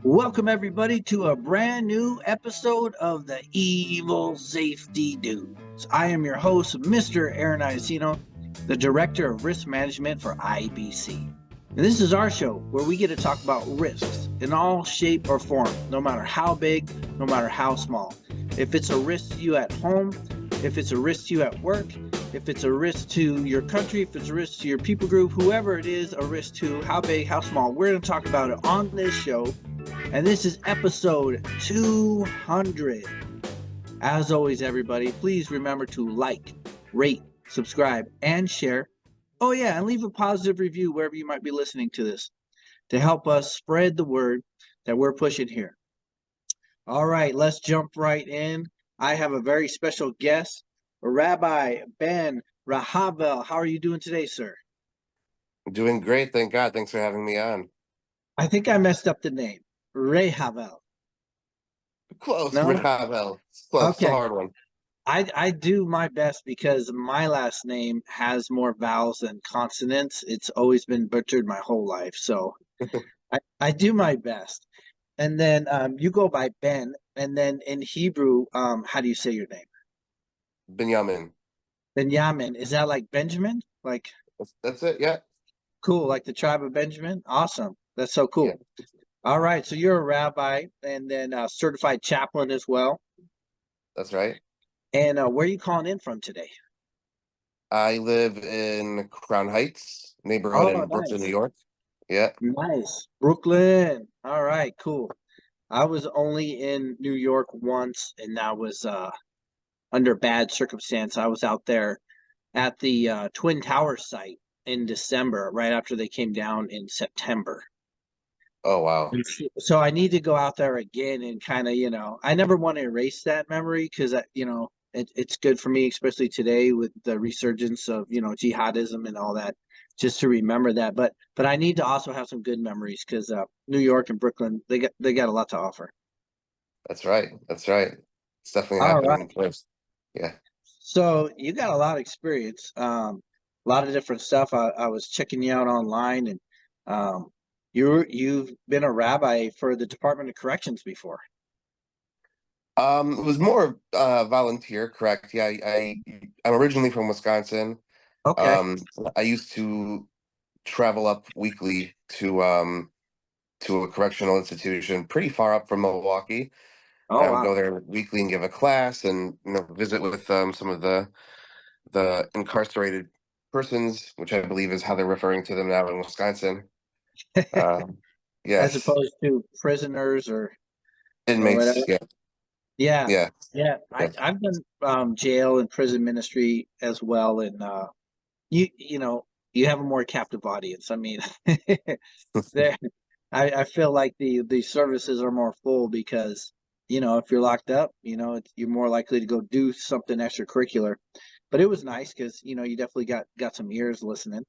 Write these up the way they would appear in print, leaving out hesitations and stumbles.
Welcome, everybody, to a brand new episode of the Evil Safety Dudes. I am your host, Mr. Aaron Iacino, the Director of Risk Management for IBC. And this is our show where we get to talk about risks in all shape or form, no matter how big, no matter how small. If it's a risk to you at home, if it's a risk to you at work, if it's a risk to your country, if it's a risk to your people group, whoever it is, a risk to how big, how small, we're going to talk about it on this show. And this is episode 200. As always, everybody, please remember to like, rate, subscribe, and share. Oh, yeah, and leave a positive review wherever you might be listening to this to help us spread the word that we're pushing here. All right, let's jump right in. I have a very special guest, Rabbi Ben Rechavel. How are you doing today, sir? Doing great, thank God. Thanks for having me on. I think I messed up the name. Rechavel. Close, No? Rechavel. Close, it's a Okay. hard one. I do my best because my last name has more vowels than consonants. It's always been butchered my whole life. So I do my best. And then you go by Ben. And then in Hebrew, how do you say your name? Benjamin. Benjamin. Is that like Benjamin? Like, That's it, yeah. cool, like the tribe of Benjamin? Awesome. That's so Yeah, cool. All right. So you're a rabbi and then a certified chaplain as well. that's right. And where are you calling in from today? I live in Crown Heights neighborhood Oh, in Brooklyn, New nice. York. Yeah. Nice. Brooklyn. All right, cool. I was only in New York once, and that was under bad circumstance. I was out there at the Twin Towers site in December, right after they came down in September. Oh, wow. So I need to go out there again and kind of, I never want to erase that memory because, it's good for me, especially today with the resurgence of, jihadism and all that, just to remember that. But I need to also have some good memories because New York and Brooklyn, they got a lot to offer. That's right. That's right. It's definitely a All right. happening place. Yeah. So you got a lot of experience, a lot of different stuff. I was checking you out online, and um, you've been a rabbi for the Department of Corrections before. It was more volunteer, correct? Yeah, I'm originally from Wisconsin. Okay. Um, I used to travel up weekly to a correctional institution pretty far up from Milwaukee. And Oh I would wow. go there weekly and give a class and visit with some of the incarcerated persons, which I believe is how they're referring to them now in Wisconsin. Um, As yes, opposed to prisoners or inmates. whatever. Yeah, Yeah. yeah, Yeah. yeah. I've done jail and prison ministry as well, and you have a more captive audience. I mean, there I feel like the services are more full because if you're locked up, you're more likely to go do something extracurricular. But it was nice because you definitely got some ears listening.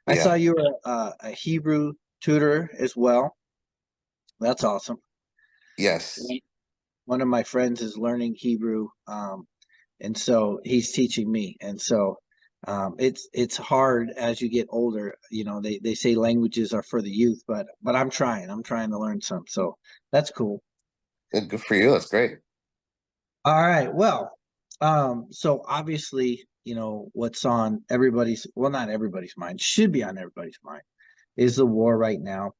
I saw Yeah. you were a Hebrew tutor as well. That's awesome. Yes. One of my friends is learning Hebrew, and so he's teaching me, and so it's hard as you get older. They say languages are for the youth, but I'm trying to learn some, so that's cool. Good for you. That's great. All right, well, so obviously, what's on everybody's, well, not everybody's mind, should be on everybody's mind, is the war right now.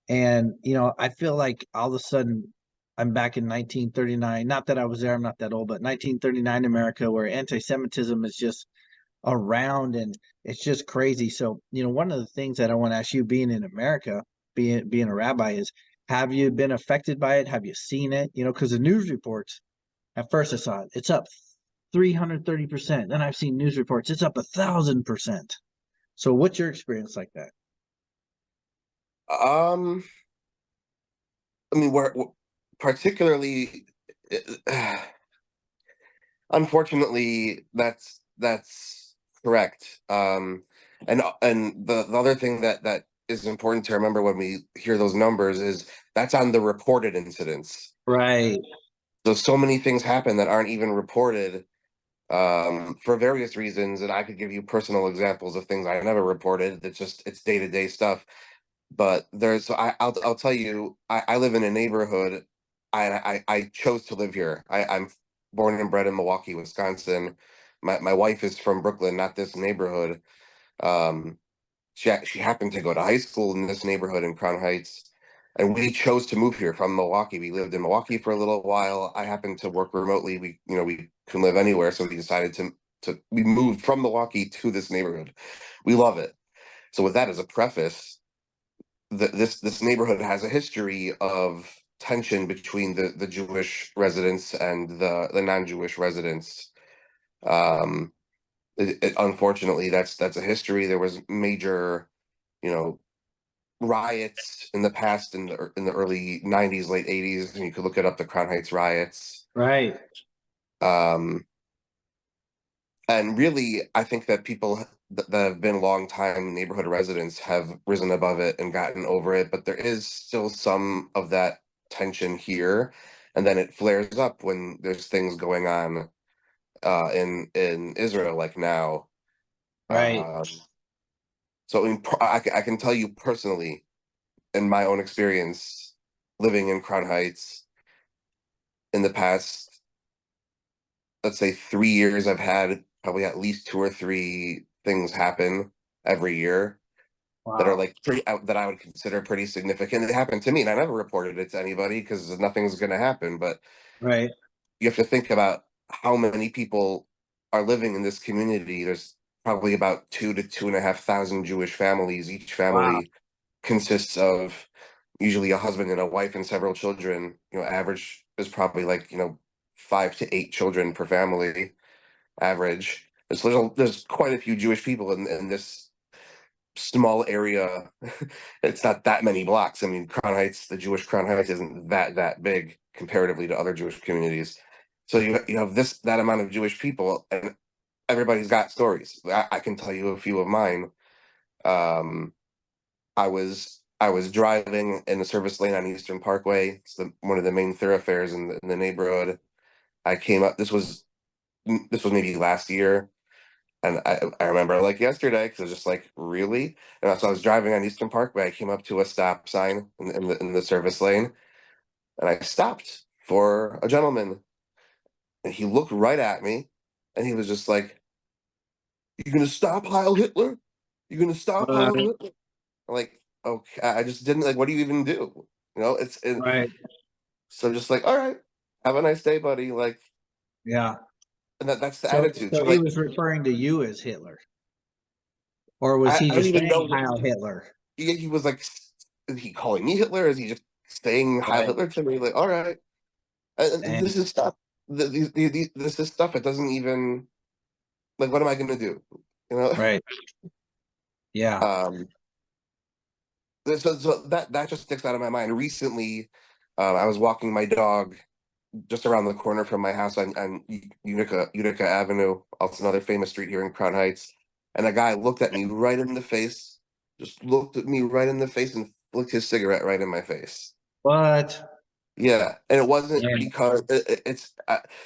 And I feel like all of a sudden I'm back in 1939. Not that I was there, I'm not that old, but 1939 America, where anti-Semitism is just around and it's just crazy. So, one of the things that I want to ask you, being in America, being a rabbi, is have you been affected by it? Have you seen it? Because the news reports, at first I saw it's up 330%. Then I've seen news reports, it's up 1,000%. So what's your experience like that? Um, I mean, we're particularly, unfortunately, that's correct. And the other thing that is important to remember when we hear those numbers is that's on the reported incidents. Right. So many things happen that aren't even reported for various reasons, and I could give you personal examples of things I never reported. It's day-to-day stuff. But I'll tell you, I live in a neighborhood. I chose to live here. I'm born and bred in Milwaukee, Wisconsin. My wife is from Brooklyn, not this neighborhood. Um, she happened to go to high school in this neighborhood in Crown Heights, and we chose to move here from Milwaukee. We lived in Milwaukee for a little while. I happened to work remotely. We can live anywhere, so we decided to we moved from Milwaukee to this neighborhood. We love it. So with that as a preface, this neighborhood has a history of tension between the Jewish residents and the non-Jewish residents. Um, Unfortunately, that's a history. There was major, you know, riots in the past in the early '90s, late '80s, and you could look it up, the Crown Heights riots. Right. Um, and really, I think that people that have been long time neighborhood residents have risen above it and gotten over it, but there is still some of that tension here, and then it flares up when there's things going on in Israel, like now. Right. Um, so I can tell you personally, in my own experience, living in Crown Heights in the past, let's say 3 years, I've had probably at least two or three things happen every year that are Wow. like that I would consider pretty significant. It happened to me, and I never reported it to anybody because nothing's going to happen. But Right. you have to think about how many people are living in this community. There's probably about 2 to 2.5 thousand Jewish families. Each Wow. family consists of usually a husband and a wife and several children. Average is probably like 5 to 8 children per family. Average. There's quite a few Jewish people in this small area. It's not that many blocks. I mean, Crown Heights, the Jewish Crown Heights, isn't that big comparatively to other Jewish communities. So you have that amount of Jewish people, and everybody's got stories. I can tell you a few of mine. Um, I was driving in the service lane on Eastern Parkway. It's one of the main thoroughfares in the neighborhood. I came up. This was maybe last year. And I remember like yesterday because I was just like, really? And so I was driving on Eastern Parkway. I came up to a stop sign in the service lane, and I stopped for a gentleman, and he looked right at me, and he was just like, "You gonna stop, Heil Hitler? You gonna stop, Uh, Heil Hitler?" I'm like, okay, I just didn't like. What do you even do? right. So just like, all right, have a nice day, buddy. Like, Yeah. and that's the So attitude. so So he like, was referring to you as Hitler, or was he I don't just even saying know. Heil Hitler? He was like, is he calling me Hitler? Is he just saying Heil Right. Hitler to me? Like, all right. And And this is stuff. This is stuff. It doesn't even like. What am I going to do? You know. right. Yeah. Um. So that just sticks out of my mind. Recently, I was walking my dog just around the corner from my house on Utica Avenue. Also another famous street here in Crown Heights. And a guy looked at me right in the face. Just looked at me right in the face and flicked his cigarette right in my face. But Yeah, and it wasn't and because it's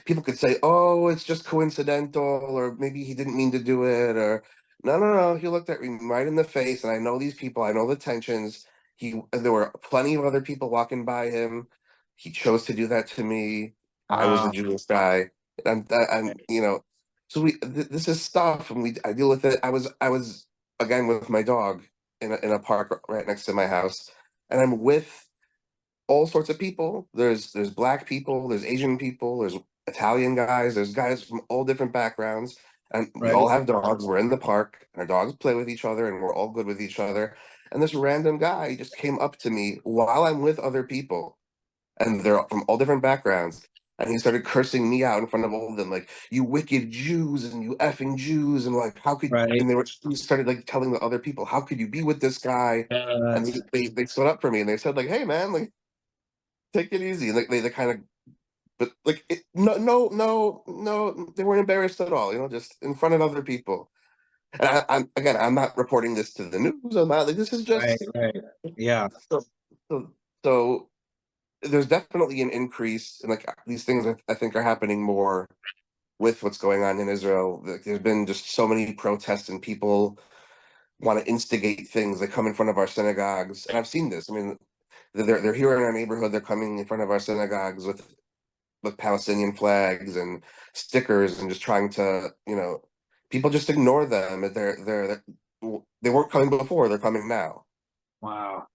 people could say, "Oh, it's just coincidental," or maybe he didn't mean to do it, or no, no, no. He looked at me right in the face, and I know these people. I know the tensions. There were plenty of other people walking by him. He chose to do that to me. I was the wow. Jewish guy, and so this is stuff, and I deal with it. I was again with my dog in a park right next to my house, and I'm with all sorts of people. There's black people, there's Asian people, there's Italian guys, there's guys from all different backgrounds, and we all Right. have dogs. We're in the park, and our dogs play with each other, and we're all good with each other. And this random guy just came up to me while I'm with other people, and they're from all different backgrounds. And he started cursing me out in front of all of them, like "you wicked Jews" and "you effing Jews," and like how could Right. and he started like telling the other people, "How could you be with this guy?" And But they stood up for me and they said like, "Hey man, like take it easy." Like they kind of, but like no, no, no, no, they weren't embarrassed at all. Just in front of other people. And I'm not reporting this to the news. I'm not like this is right. just Right. Yeah. so so. so there's definitely an increase in like these things. I think are happening more with what's going on in Israel. Like, there's been just so many protests and people. want to instigate things. They come in front of our synagogues, and I've seen this. I mean, they're here in our neighborhood. They're coming in front of our synagogues with Palestinian flags and stickers, and just trying to, people just ignore them. They weren't coming before. They're coming now. Wow.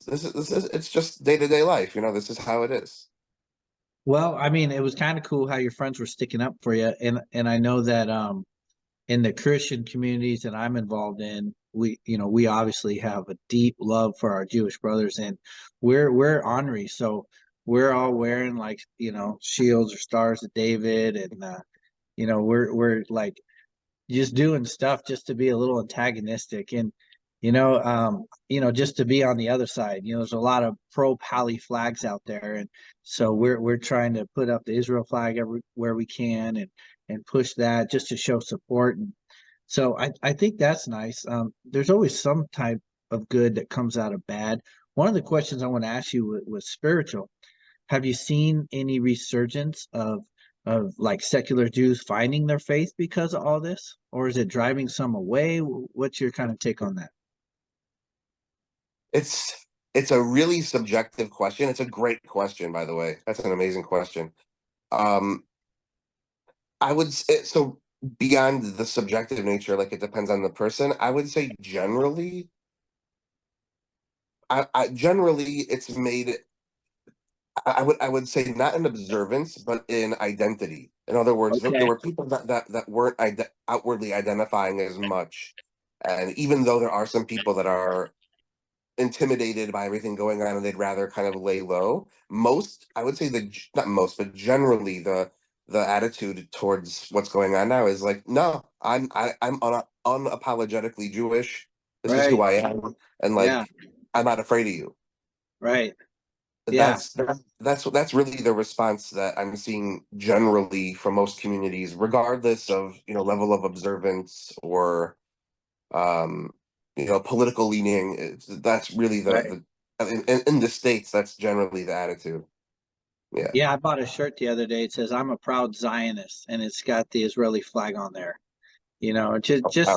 This is it's just day-to-day life. This is how it is. Well, I mean, it was kind of cool how your friends were sticking up for you, and I know that in the Christian communities that I'm involved in, we obviously have a deep love for our Jewish brothers, and we're honorary, so we're all wearing like shields or stars of David, and we're like just doing stuff just to be a little antagonistic and just to be on the other side. There's a lot of pro-Pali flags out there, and so we're trying to put up the Israel flag everywhere we can and push that just to show support. And so I think that's nice. There's always some type of good that comes out of bad. One of the questions I want to ask you was spiritual. Have you seen any resurgence of like secular Jews finding their faith because of all this, or is it driving some away? What's your kind of take on that? It's it's a really subjective question. It's a great question, by the way. That's an amazing question. Um, I would say so beyond the subjective nature, like it depends on the person. I would say generally, I generally it's made. I would say not in observance, but in identity. In other words, there Okay. were people that weren't outwardly identifying as much, and even though there are some people that are intimidated by everything going on and they'd rather kind of lay low. I would say not most, but generally the attitude towards what's going on now is like, no, I'm unapologetically Jewish. This is who Right. I am, and Yeah. like I'm not afraid of you. Right. Yeah. That's really the response that I'm seeing generally from most communities, regardless of level of observance or um, political leaning. That's really Right. in the States, that's generally the attitude. Yeah. Yeah. I bought a shirt the other day. It says "I'm a proud Zionist," and it's got the Israeli flag on there. Oh, Just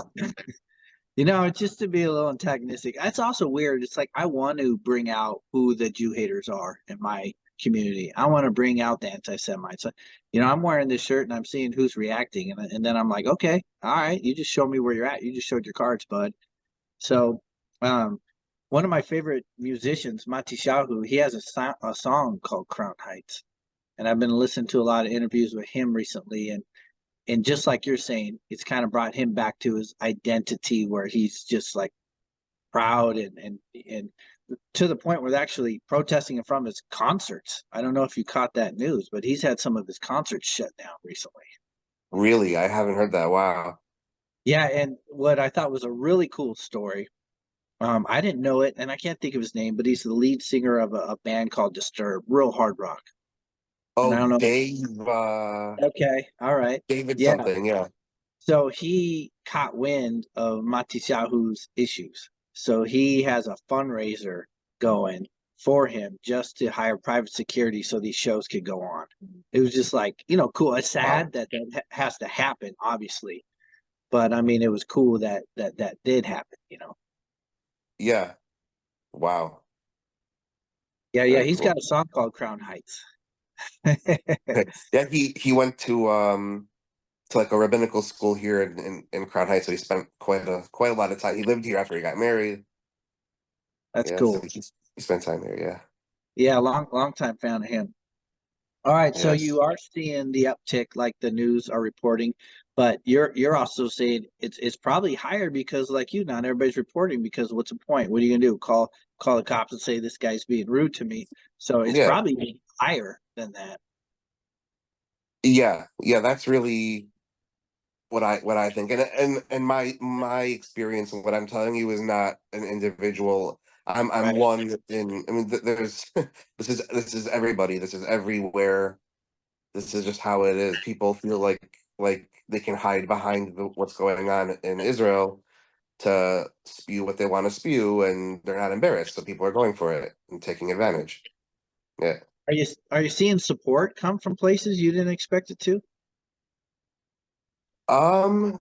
wow. just to be a little antagonistic. That's also weird. It's like I want to bring out who the Jew haters are in my community. I want to bring out the anti-Semites. So, I'm wearing this shirt and I'm seeing who's reacting, and then I'm like, okay, all right, you just show me where you're at. You just showed your cards, bud. So, um, one of my favorite musicians, Mati Shahu, he has a song called Crown Heights, and I've been listening to a lot of interviews with him recently, and just like you're saying, it's kind of brought him back to his identity where he's just like proud and to the point where they're actually protesting him from his concerts. I don't know if you caught that news, but he's had some of his concerts shut down recently. Really, I haven't heard that. Wow. Yeah, and what I thought was a really cool story. I didn't know it, and I can't think of his name, but he's the lead singer of a band called Disturbed, real hard rock. And Oh, I don't know. Okay, all right, David yeah. something. Yeah. So he caught wind of Matisyahu's issues. So he has a fundraiser going for him just to hire private security so these shows could go on. It was just like, cool. It's Wow. sad that has to happen, obviously. But I mean, it was cool that did happen. Yeah. Wow. Yeah, yeah. Very He's cool. got a song called Crown Heights. Yeah, he went to like a rabbinical school here in Crown Heights, so he spent quite a lot of time. He lived here after he got married. That's Yeah, so cool. he spent time there. Yeah. Yeah, long time fan of him. All right, so Yes. you are seeing the uptick like the news are reporting, but you're also saying it's probably higher because like not everybody's reporting because what's the point? What are you gonna do? Call the cops and say this guy's being rude to me. So it's Yeah. probably higher than that. Yeah. That's really what I think, and my experience and what I'm telling you is not an individual. I'm Right. one in. I mean, there's this is everybody. This is everywhere. This is just how it is. People feel like they can hide behind what's going on in Israel to spew what they want to spew, and they're not embarrassed. So people are going for it and taking advantage. Yeah. Are you seeing support come from places you didn't expect it to? Um.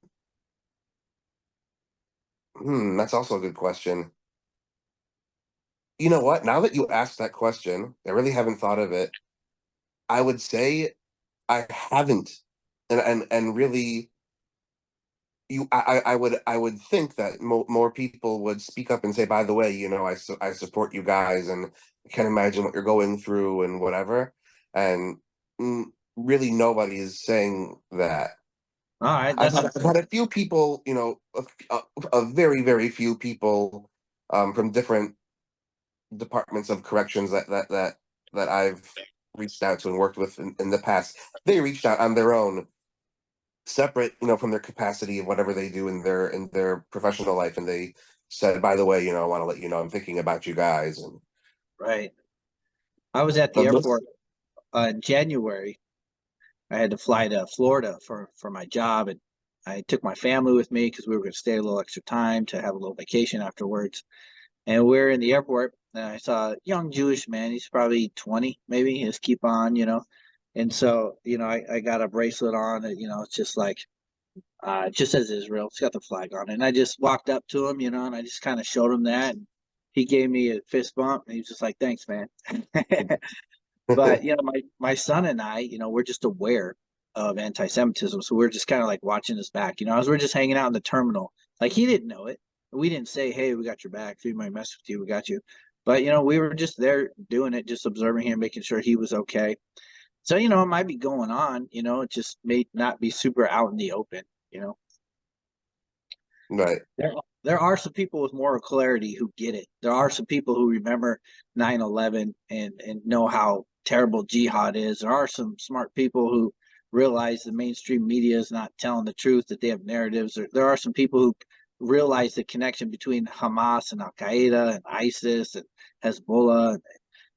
That's also a good question. You know what? Now that you asked that question, I really haven't thought of it. I would say I haven't, and really, I would think that more people would speak up and say, by the way, I support you guys, and I can't imagine what you're going through and whatever. And mm, really, nobody is saying that. All right, I've had a few people, a very very few people, from different departments of corrections that I've reached out to and worked with in the past. They reached out on their own, separate, from their capacity of whatever they do in their professional life, and they said, by the way, I want to let you know I'm thinking about you guys. And right. I was at the but airport most, in January. I had to fly to Florida for my job, and I took my family with me because we were going to stay a little extra time to have a little vacation afterwards. And we're in the airport, and I saw a young Jewish man. He's probably 20, maybe. His keep on. And so, I got a bracelet on. It's just like it just says Israel. It's got the flag on it. And I just walked up to him, and I just kind of showed him that. And he gave me a fist bump, and he was just like, "Thanks, man." But my son and I, we're just aware of anti-Semitism, so we're just kind of like watching his back. As we're just hanging out in the terminal, like he didn't know it. We didn't say, "Hey, we got your back. If you might mess with you, we got you." But we were just there doing it, just observing him, making sure he was okay. So it might be going on. It just may not be super out in the open. You know. right. There are some people with moral clarity who get it. There are some people who remember 9/11 and know how terrible jihad is. There are some smart people who realize the mainstream media is not telling the truth, that they have narratives. There are some people who realize the connection between Hamas and Al Qaeda and ISIS and Hezbollah,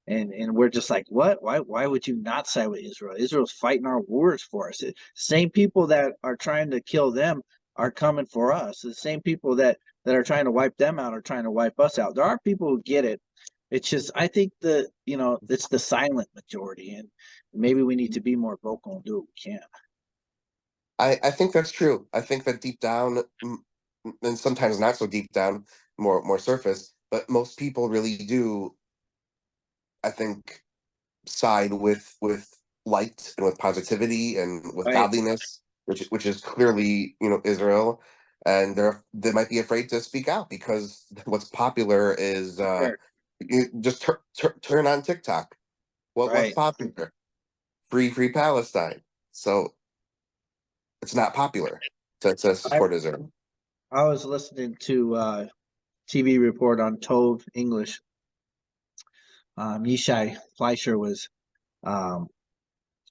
and we're just like, what? Why would you not side with Israel? Israel's fighting our wars for us. Same people that are trying to kill them are coming for us. The same people that are trying to wipe them out are trying to wipe us out. There are people who get it. It's just I think it's the silent majority, and maybe we need to be more vocal and do what we can. I think that's true. I think that deep down, and sometimes not so deep down, more surface, but most people really do, I think, side with light and with positivity and with Right. godliness, which is clearly, Israel. And they might be afraid to speak out because what's popular is, Sure. just turn on TikTok. What's Right. popular? Free Palestine. So it's not popular to I support Israel. I was listening to TV report on Tove English. Yishai Fleischer was um,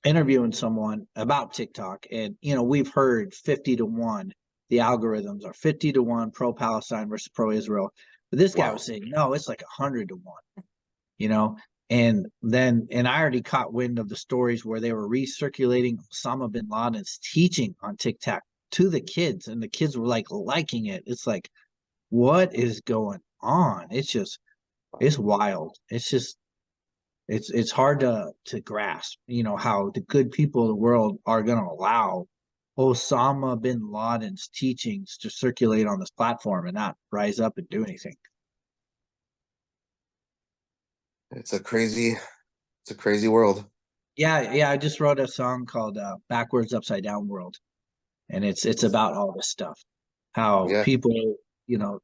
interviewing someone about TikTok, and we've heard 50 to 1. The algorithms are 50 to 1 pro Palestine versus pro Israel, but this guy was Wow. saying no, it's like 100 to 1. You know, and I already caught wind of the stories where they were recirculating Osama bin Laden's teaching on TikTok to the kids, and the kids were like liking it. It's like, what is going on? It's wild. It's hard to grasp, how the good people of the world are going to allow Osama bin Laden's teachings to circulate on this platform and not rise up and do anything. It's a crazy world. Yeah, yeah. I just wrote a song called "Backwards Upside Down World," and it's about all this stuff. How Yeah. people, you know,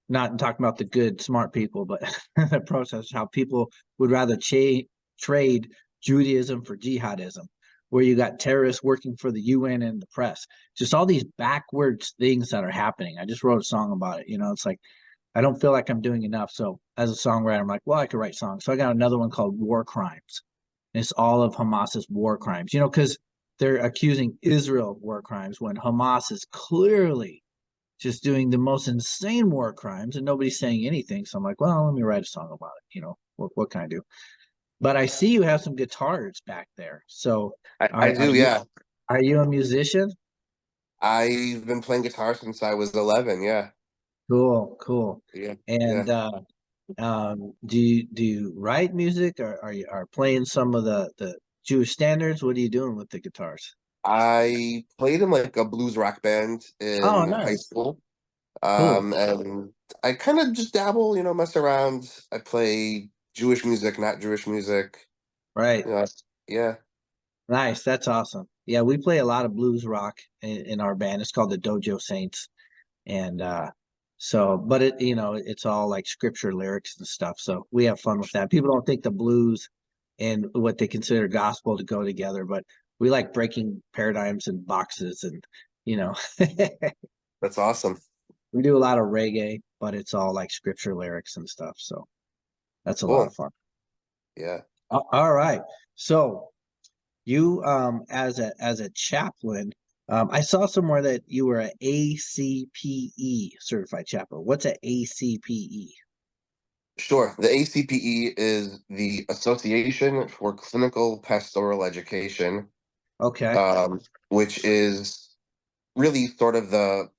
not talking about the good, smart people, but the process. How people would rather trade Judaism for jihadism, where you got terrorists working for the UN and the press. Just all these backwards things that are happening. I just wrote a song about it. It's like I don't feel like I'm doing enough. So as a songwriter, I'm like, well, I could write songs. So I got another one called War Crimes. And it's all of Hamas's war crimes, because they're accusing Israel of war crimes when Hamas is clearly just doing the most insane war crimes and nobody's saying anything. So I'm like, well, let me write a song about it. What can I do? But I see you have some guitars back there. So I are do, you yeah. are you a musician? I've been playing guitar since I was 11. Yeah. Cool, cool. Yeah. Yeah. And do you write music, or are playing some of the Jewish standards? What are you doing with the guitars? I played in like a blues rock band Oh, in high nice. school. Cool. And I kind of just dabble, mess around. I play Jewish music, not Jewish music. Right. You know, yeah, Nice. That's awesome. Yeah, we play a lot of blues rock in our band. It's called the Dojo Saints. And so, but it's all like scripture lyrics and stuff. So we have fun with that. People don't think the blues and what they consider gospel to go together, but we like breaking paradigms and boxes and you know that's awesome. we do a lot of reggae, but it's all like scripture lyrics and stuff. So that's a lot Cool. of fun. Yeah. All right. So you as a chaplain, I saw somewhere that you were an ACPE certified chaplain. What's an ACPE? Sure. The ACPE is the Association for Clinical Pastoral Education, Okay. um, which is really sort of the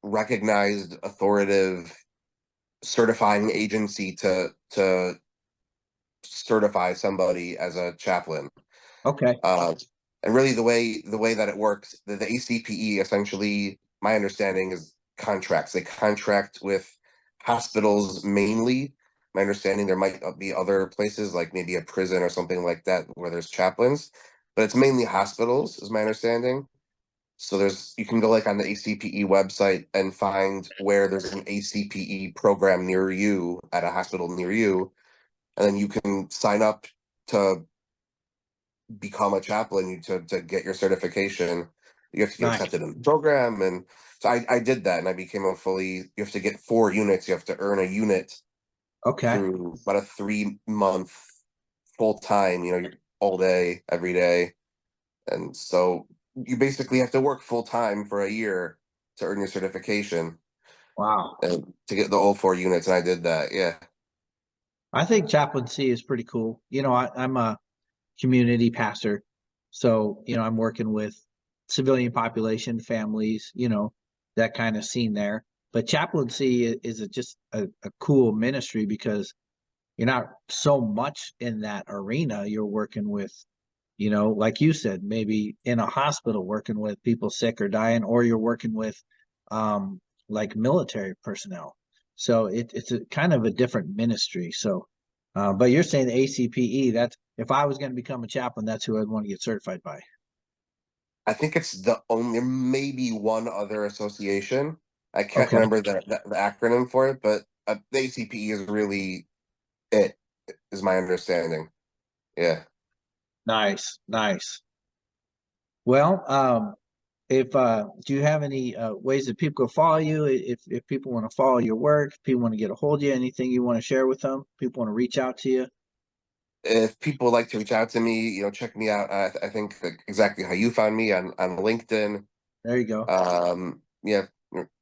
recognized authoritative certifying agency to certify somebody as a chaplain. Okay. Uh, and really, the way that it works, the ACPE essentially, my understanding is contracts. They contract with hospitals mainly. My understanding there might be other places like maybe a prison or something like that where there's chaplains, but it's mainly hospitals, is my understanding. So you can go like on the ACPE website and find where there's an ACPE program near you at a hospital near you, and then you can sign up to become a chaplain, to get your certification. You have to get Nice. accepted in the program. And so I did that, and I became a fully, you have to get 4 units. You have to earn a unit Okay. through about a 3 month full time, all day, every day. And so you basically have to work full time for a year to earn your certification Wow. and to get the all 4 units. And I did that. Yeah. I think chaplaincy is pretty cool. I'm a community pastor, so I'm working with civilian population, families, that kind of scene there. But chaplaincy is just a cool ministry because you're not so much in that arena. You're working with, like you said, maybe in a hospital working with people sick or dying, or you're working with like military personnel. So it's a kind of a different ministry. So, but you're saying the ACPE, that's if I was going to become a chaplain, that's who I'd want to get certified by. I think it's the only, maybe one other association. I can't Okay. remember the acronym for it, but the ACPE is really it, is my understanding. Yeah. Nice. Nice. Well, if do you have any ways that people can follow you if people want to follow your work, if people want to get a hold of you, anything you want to share with them, people want to reach out to you? If people would like to reach out to me, check me out. I think exactly how you found me on LinkedIn. There you go. Yeah,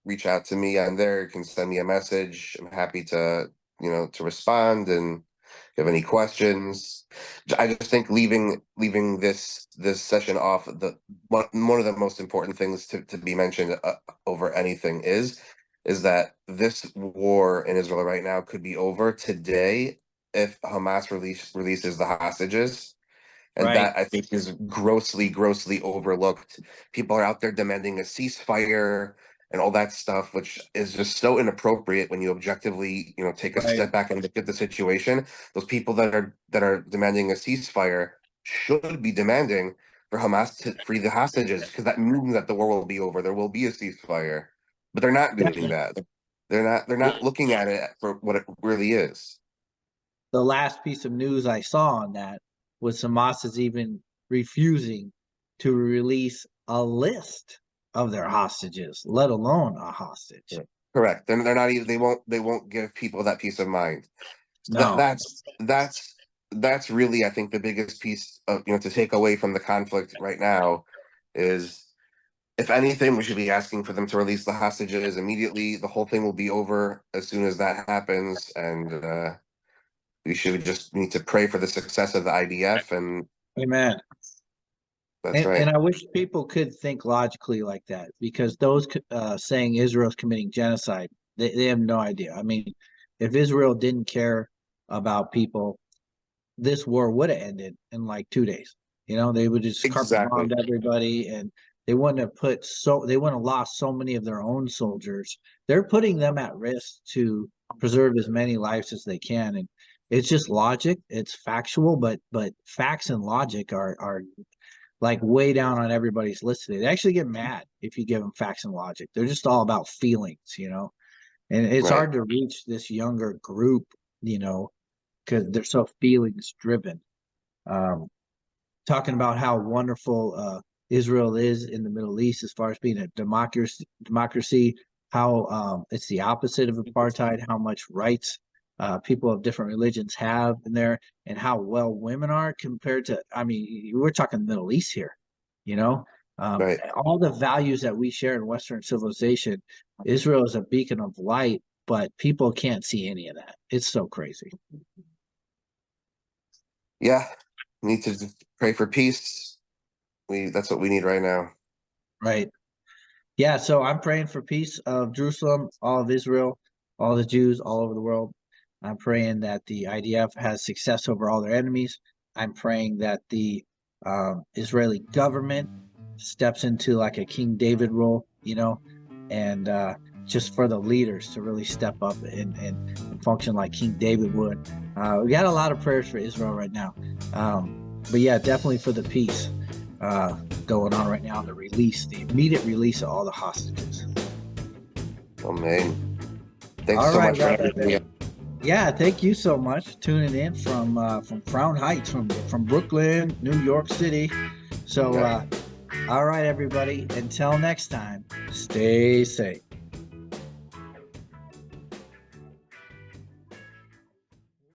reach out to me on there. You can send me a message. I'm happy to respond. And if you have any questions, I just think leaving this session off, one of the most important things to be mentioned over anything is that this war in Israel right now could be over today if Hamas releases the hostages. And Right. that, I think, is grossly, grossly overlooked. People are out there demanding a ceasefire and all that stuff, which is just so inappropriate when you objectively, take a Right. step back and look at the situation. Those people that are demanding a ceasefire should be demanding for Hamas to free the hostages, because that means that the war will be over. There will be a ceasefire, but they're not doing Definitely. that. They're not looking at it for what it really is. The last piece of news I saw on that was Hamas is even refusing to release a list of their hostages, let alone a hostage. Yeah. Correct. They're not even, they won't give people that peace of mind. So that No, that's really, I think, the biggest piece of, to take away from the conflict right now is, if anything, we should be asking for them to release the hostages immediately. The whole thing will be over as soon as that happens, and we should just need to pray for the success of the IDF, and amen. that's And right. I wish people could think logically like that because those saying Israel's committing genocide, they have no idea. I mean, if Israel didn't care about people, this war would have ended in like 2 days. They would just carpet Exactly. bombed everybody, and they wouldn't have lost so many of their own soldiers. They're putting them at risk to preserve as many lives as they can. And it's just logic, it's factual, but facts and logic are like way down on everybody's list today. They actually get mad if you give them facts and logic. They're just all about feelings, and it's Right. hard to reach this younger group, because they're so feelings driven. Um, Talking about how wonderful Israel is in the Middle East as far as being a democracy, how it's the opposite of apartheid, how much rights people of different religions have in there, and how well women are compared to, I mean, we're talking the Middle East here, you know, Right. all the values that we share in Western civilization. Israel is a beacon of light, but people can't see any of that. It's so crazy. Yeah. Need to pray for peace. That's what we need right now. Right. Yeah, so I'm praying for peace of Jerusalem, all of Israel, all the Jews all over the world. I'm praying that the IDF has success over all their enemies. I'm praying that the Israeli government steps into like a King David role, and just for the leaders to really step up and function like King David would. We got a lot of prayers for Israel right now. But yeah, definitely for the peace going on right now, the immediate release of all the hostages. Oh man. Thanks All so right, much for Rabbi having me. Yeah, thank you so much tuning in from Crown Heights, from Brooklyn, New York City. So, all right, everybody. Until next time, stay safe.